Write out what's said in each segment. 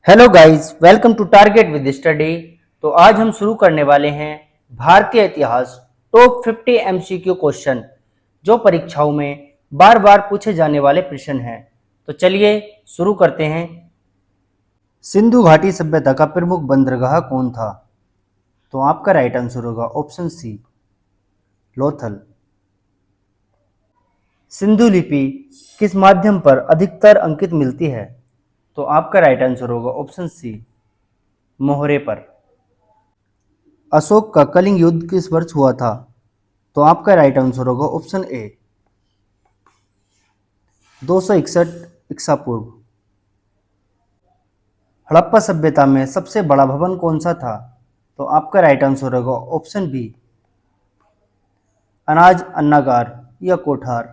Hello guys, welcome to Target with Study. तो आज हम शुरू करने वाले हैं भारतीय इतिहास टॉप 50 एमसीक्यू क्वेश्चन जो परीक्षाओं में बार बार पूछे जाने वाले प्रश्न हैं। तो चलिए शुरू करते हैं। सिंधु घाटी सभ्यता का प्रमुख बंदरगाह कौन था? तो आपका राइट आंसर होगा ऑप्शन सी, लोथल। सिंधु लिपि किस माध्यम पर अधिकतर अंकित मिलती है? तो आपका राइट आंसर होगा ऑप्शन सी, मोहरे पर। अशोक का कलिंग युद्ध किस वर्ष हुआ था? तो आपका राइट आंसर होगा ऑप्शन ए, 261 ईसा पूर्व। हड़प्पा सभ्यता में सबसे बड़ा भवन कौन सा था? तो आपका राइट आंसर होगा ऑप्शन बी, अनाज अन्नागार या कोठार।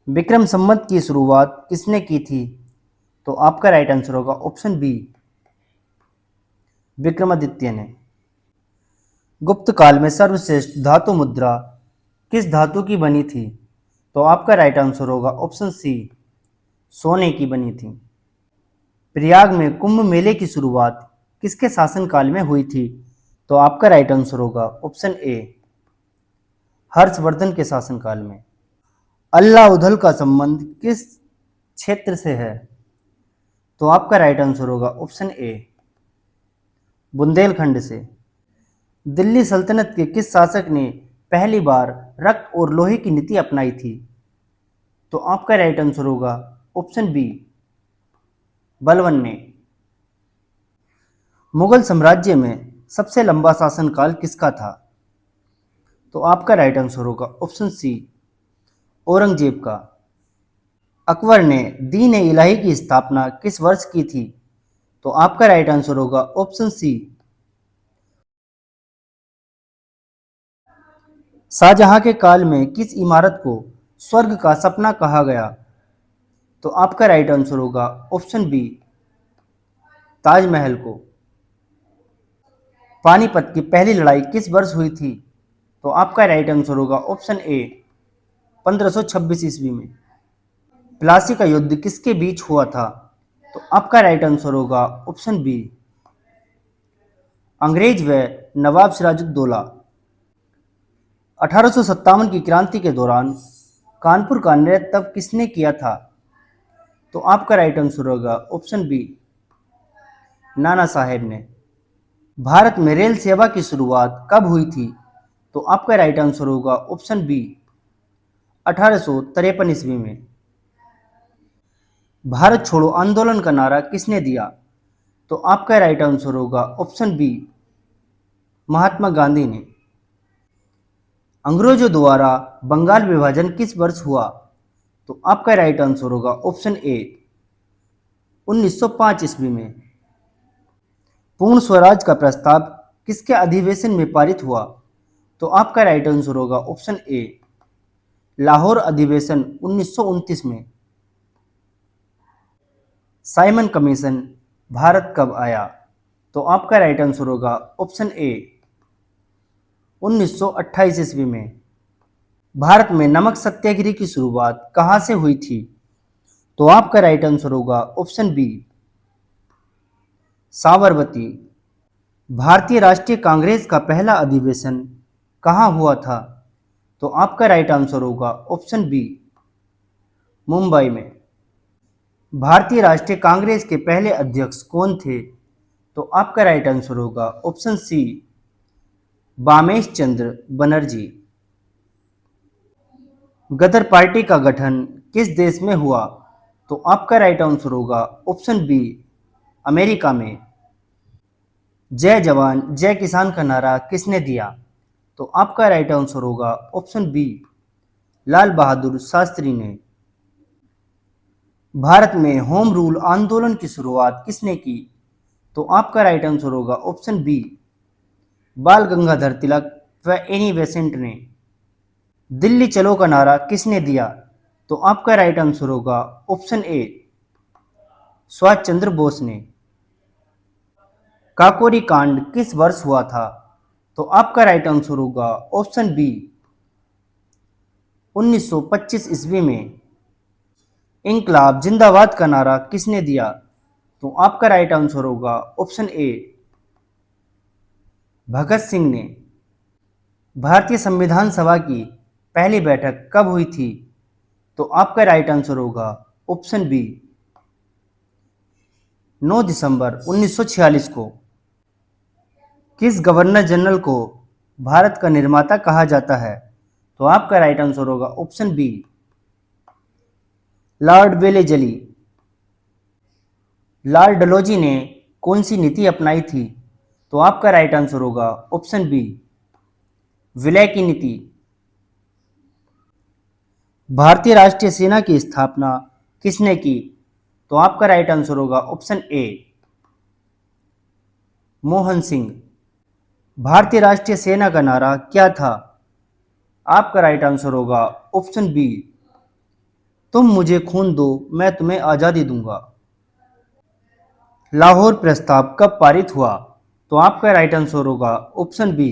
विक्रम संवत की शुरुआत किसने की थी? तो आपका राइट आंसर होगा ऑप्शन बी, विक्रमादित्य ने। गुप्त काल में सर्वश्रेष्ठ धातु मुद्रा किस धातु की बनी थी? तो आपका राइट आंसर होगा ऑप्शन सी, सोने की बनी थी। प्रयाग में कुंभ मेले की शुरुआत किसके शासनकाल में हुई थी? तो आपका राइट आंसर होगा ऑप्शन ए, हर्षवर्धन के शासनकाल में। अल्लाउदल का संबंध किस क्षेत्र से है? तो आपका राइट आंसर होगा ऑप्शन ए, बुंदेलखंड से। दिल्ली सल्तनत के किस शासक ने पहली बार रक्त और लोहे की नीति अपनाई थी? तो आपका राइट आंसर होगा ऑप्शन बी, बलबन ने। मुगल साम्राज्य में सबसे लंबा शासनकाल किसका था? तो आपका राइट आंसर होगा ऑप्शन सी, औरंगजेब का। अकबर ने दीन ए इलाही की स्थापना किस वर्ष की थी? तो आपका राइट आंसर होगा ऑप्शन सी, शाहजहां के काल में किस इमारत को स्वर्ग का सपना कहा गया? तो आपका राइट आंसर होगा ऑप्शन बी, ताजमहल को। पानीपत की पहली लड़ाई किस वर्ष हुई थी? तो आपका राइट आंसर होगा ऑप्शन ए, 1526 ईस्वी में। प्लासी का युद्ध किसके बीच हुआ था? तो आपका राइट आंसर होगा ऑप्शन बी, अंग्रेज व नवाब सिराजुद्दौला। 1857 की क्रांति के दौरान कानपुर का नेतृत्व किसने किया था? तो आपका राइट आंसर होगा ऑप्शन बी, नाना साहेब ने। भारत में रेल सेवा की शुरुआत कब हुई थी? तो आपका राइट आंसर होगा ऑप्शन बी, 1853 ईस्वी में। भारत छोड़ो आंदोलन का नारा किसने दिया? तो आपका राइट आंसर होगा ऑप्शन बी, महात्मा गांधी ने। अंग्रेजों द्वारा बंगाल विभाजन किस वर्ष हुआ? तो आपका राइट आंसर होगा ऑप्शन ए, 1905 ईस्वी में। पूर्ण स्वराज का प्रस्ताव किसके अधिवेशन में पारित हुआ? तो आपका राइट आंसर होगा ऑप्शन ए, लाहौर अधिवेशन 1929 में। साइमन कमीशन भारत कब आया? तो आपका राइट आंसर होगा ऑप्शन ए, 1928 ईस्वी में। भारत में नमक सत्याग्रह की शुरुआत कहां से हुई थी? तो आपका राइट आंसर होगा ऑप्शन बी, साबरमती। भारतीय राष्ट्रीय कांग्रेस का पहला अधिवेशन कहां हुआ था? तो आपका राइट आंसर होगा ऑप्शन बी, मुंबई में। भारतीय राष्ट्रीय कांग्रेस के पहले अध्यक्ष कौन थे? तो आपका राइट आंसर होगा ऑप्शन सी, बामेश चंद्र बनर्जी। गदर पार्टी का गठन किस देश में हुआ? तो आपका राइट आंसर होगा ऑप्शन बी, अमेरिका में। जय जवान जय किसान का नारा किसने दिया? तो आपका राइट आंसर होगा ऑप्शन बी, लाल बहादुर शास्त्री ने। भारत में होम रूल आंदोलन की शुरुआत किसने की? तो आपका राइट आंसर होगा ऑप्शन बी, बाल गंगाधर तिलक व एनी बेसेंट ने। दिल्ली चलो का नारा किसने दिया? तो आपका राइट आंसर होगा ऑप्शन ए, सुभाष चंद्र बोस ने। काकोरी कांड किस वर्ष हुआ था? तो आपका राइट आंसर होगा ऑप्शन बी, 1925 ईस्वी में। इंकलाब जिंदाबाद का नारा किसने दिया? तो आपका राइट आंसर होगा ऑप्शन ए। भगत सिंह ने भारतीय संविधान सभा की पहली बैठक कब हुई थी? तो आपका राइट आंसर होगा ऑप्शन बी 9 दिसंबर 1946 को। किस गवर्नर जनरल को भारत का निर्माता कहा जाता है? तो आपका राइट आंसर होगा option B Lord Wellesley. Lord Dalhousie ने कौन सी नीति अपनाई थी? तो आपका राइट आंसर होगा ऑप्शन बी विलय की नीति। भारतीय राष्ट्रीय सेना की स्थापना किसने की? तो आपका राइट आंसर होगा ऑप्शन ए मोहन सिंह। भारतीय राष्ट्रीय सेना का नारा क्या था? आपका राइट आंसर होगा ऑप्शन बी तुम मुझे खून दो मैं तुम्हें आजादी दूंगा। लाहौर प्रस्ताव कब पारित हुआ? तो आपका राइट आंसर होगा ऑप्शन बी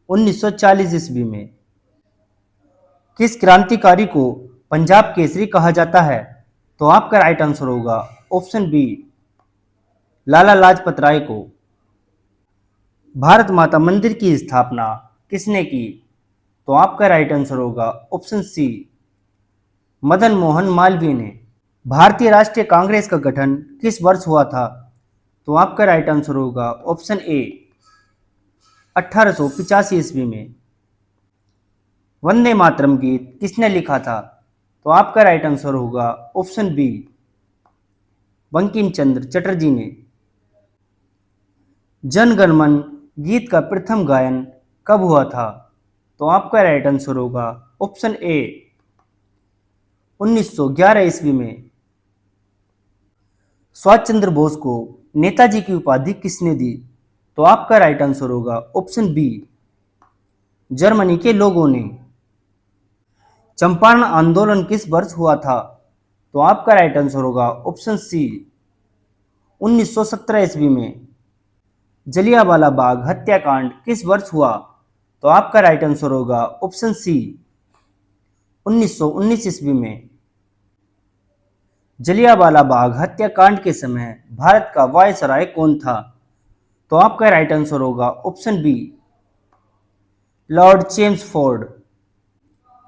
1940 ईस्वी में। किस क्रांतिकारी को पंजाब केसरी कहा जाता है? तो आपका राइट आंसर होगा ऑप्शन बी लाला लाजपत राय को। भारत माता मंदिर की स्थापना किसने की? तो आपका राइट आंसर होगा ऑप्शन सी मदन मोहन मालवीय ने। भारतीय राष्ट्रीय कांग्रेस का गठन किस वर्ष हुआ था? तो आपका राइट आंसर होगा ऑप्शन ए 1885 ईस्वी में। वंदे मातरम गीत किसने लिखा था? तो आपका राइट आंसर होगा ऑप्शन बी बंकिम चंद्र चटर्जी ने। जन गण मन गीत का प्रथम गायन कब हुआ था? तो आपका राइट आंसर होगा ऑप्शन ए 1911 ईस्वी में। सुभाष चंद्र बोस को नेताजी की उपाधि किसने दी? तो आपका राइट आंसर होगा ऑप्शन बी जर्मनी के लोगों ने। चंपारण आंदोलन किस वर्ष हुआ था? तो आपका राइट आंसर होगा ऑप्शन सी 1917 ईस्वी में। जलियांवाला बाग हत्याकांड किस वर्ष हुआ? तो आपका राइट आंसर होगा ऑप्शन सी 1919 ईस्वी में। जलियांवाला बाग हत्याकांड के समय भारत का वायसराय कौन था? तो आपका राइट आंसर होगा ऑप्शन बी लॉर्ड चेम्सफोर्ड।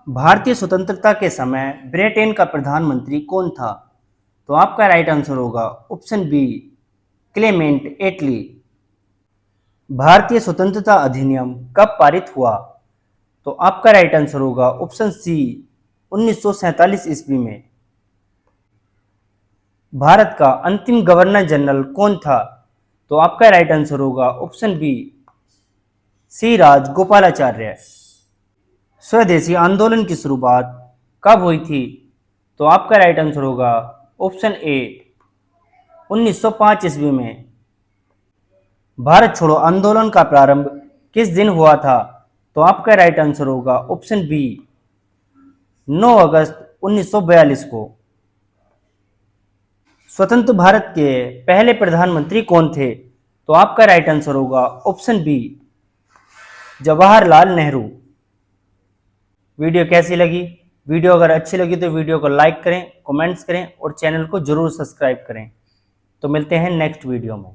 भारतीय स्वतंत्रता के समय ब्रिटेन का प्रधानमंत्री कौन था? तो आपका राइट आंसर होगा ऑप्शन बी क्लेमेंट एटली। भारतीय स्वतंत्रता अधिनियम कब पारित हुआ? तो आपका राइट आंसर होगा ऑप्शन सी 1947 ईस्वी में। भारत का अंतिम गवर्नर जनरल कौन था? तो आपका राइट आंसर होगा ऑप्शन बी सी राज गोपालाचार्य। स्वदेशी आंदोलन की शुरुआत कब हुई थी? तो आपका राइट आंसर होगा ऑप्शन ए 1905 ईस्वी में। भारत छोड़ो आंदोलन का प्रारंभ किस दिन हुआ था? तो आपका राइट आंसर होगा ऑप्शन बी 9 अगस्त 1942 को। स्वतंत्र भारत के पहले प्रधानमंत्री कौन थे? तो आपका राइट आंसर होगा option B Jawaharlal Nehru. Video कैसी लगी? वीडियो अगर अच्छी लगी तो वीडियो को लाइक करें, कमेंट्स करें और चैनल को जरूर सब्सक्राइब करें। तो मिलते हैं नेक्स्ट वीडियो में।